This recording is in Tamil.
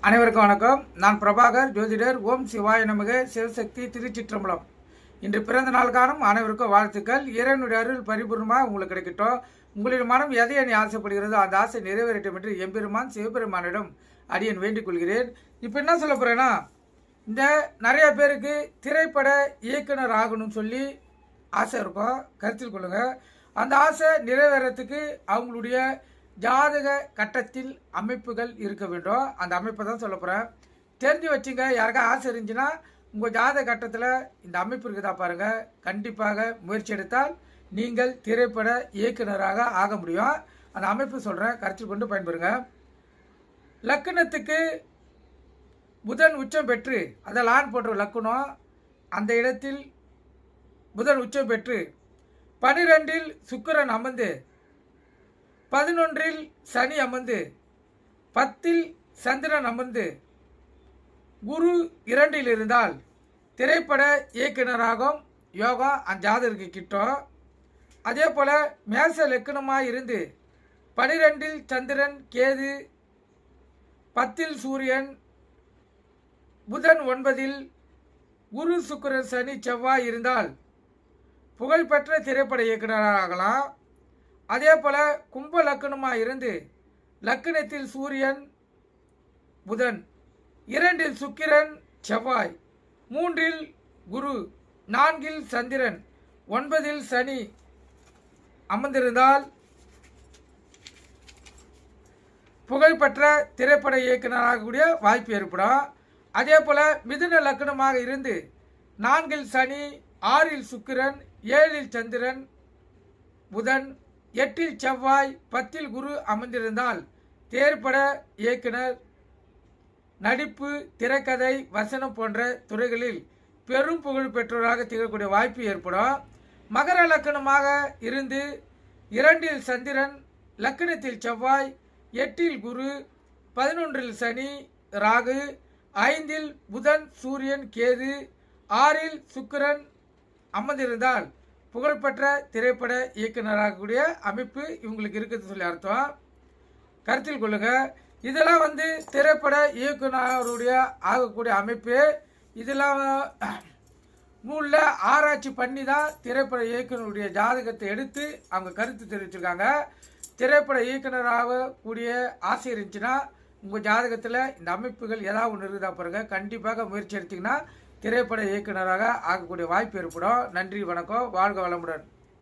அனைவருக்கும் வணக்கம். நான் பிரபாகர், ஜோதிடர். ஓம் சிவாய நமக. சிவசக்தி, திருச்சிற்றம்பலம். இன்று பிறந்த நாள் காணும் அனைவருக்கும் வாழ்த்துக்கள். இறைவனுடைய அருள் பரிபூர்ணமாக உங்களுக்கு கிடைக்கட்டும். உங்களுடைய மனம் எதை அணி ஆசைப்படுகிறதோ அந்த ஆசை நிறைவேறட்டும் என்று எம்பெருமான் சிவபெருமானிடம் அடியன் வேண்டிக் கொள்கிறேன். இப்போ என்ன சொல்ல போறேன்னா, இந்த நிறைய பேருக்கு திரைப்பட இயக்குனர் ஆகணும்னு சொல்லி ஆசை இருக்கும். கருத்தில் கொள்ளுங்க. அந்த ஆசை நிறைவேறத்துக்கு அவங்களுடைய ஜாதக கட்டத்தில் அமைப்புகள் இருக்க வேண்டும். அந்த அமைப்பை தான் சொல்ல போகிறேன். தெரிஞ்சு வச்சுங்க. யாருக்கா ஆசை இருந்துச்சுன்னா உங்கள் ஜாதக கட்டத்தில் இந்த அமைப்பு இருக்குதா பாருங்கள். கண்டிப்பாக முயற்சி எடுத்தால் நீங்கள் திரைப்பட இயக்குனராக ஆக முடியும். அந்த அமைப்பு சொல்கிறேன், கருத்தில் கொண்டு பயன்பெறுங்க. லக்கணத்துக்கு புதன் உச்சம் பெற்று, அதை லான் போன்ற லக்கணம், அந்த இடத்தில் புதன் உச்சம் பெற்று 12இல் சுக்கிரன் அமர்ந்து 11இல் சனி அமர்ந்து 10இல் சந்திரன் அமர்ந்து குரு 2இல் இருந்தால் திரைப்பட இயக்குனராகும் யோகம் அந்த ஜாதகருக்கு கிட்டும். அதே போல் மேச லக்கணமாக இருந்து 12இல் சந்திரன் கேது 10இல் சூரியன் புதன் 9இல் குரு சுக்கிரன் சனி செவ்வாய் இருந்தால் புகழ்பெற்ற திரைப்பட இயக்குனராகலாம். அதே போல் கும்ப லக்கணமாக இருந்து லக்கணத்தில் சூரியன் புதன் 2இல் சுக்கிரன் செவ்வாய் 3இல் குரு 4இல் சந்திரன் 9இல் சனி அமர்ந்திருந்தால் புகழ்பெற்ற திரைப்பட இயக்குனராகக்கூடிய வாய்ப்பு ஏற்படும். அதே போல் மிதுன லக்கணமாக இருந்து 4இல் சனி 6இல் சுக்கிரன் 7இல் சந்திரன் புதன் 8இல் செவ்வாய் 10இல் குரு அமர்ந்திருந்தால் திரைப்பட இயக்குனர், நடிப்பு, திரைக்கதை, வசனம் போன்ற துறைகளில் பெரும் புகழ் பெற்றோராக திகழக்கூடிய வாய்ப்பு ஏற்படும். மகர லக்கணமாக இருந்து 2இல் சந்திரன் லக்கணத்தில் செவ்வாய் 8இல் குரு 11இல் சனி ராகு 5இல் புதன் சூரியன் கேது 6இல் சுக்கிரன் அமர்ந்திருந்தால் புகழ்பெற்ற திரைப்பட இயக்குனராகக்கூடிய அமைப்பு இவங்களுக்கு இருக்குது சொல்லி அர்த்தம். கருத்தில் கொள்ளுங்க. இதெல்லாம் திரைப்பட இயக்குனருடைய ஆகக்கூடிய அமைப்பு. இதெல்லாம் நூலில் ஆராய்ச்சி பண்ணி தான் திரைப்பட இயக்குனருடைய ஜாதகத்தை எடுத்து அவங்க கருத்து தெரிவிச்சிருக்காங்க. திரைப்பட இயக்குனராகக்கூடிய ஆசை இருந்துச்சுன்னா உங்கள் ஜாதகத்தில் இந்த அமைப்புகள் ஏதாவது ஒன்று இருக்குதா பாருங்க. கண்டிப்பாக முயற்சி எடுத்தீங்கன்னா திரைப்பட இயக்குனராக ஆகக்கூடிய வாய்ப்பு ஏற்படும். நன்றி, வணக்கம், வாழ்க வளமுடன்.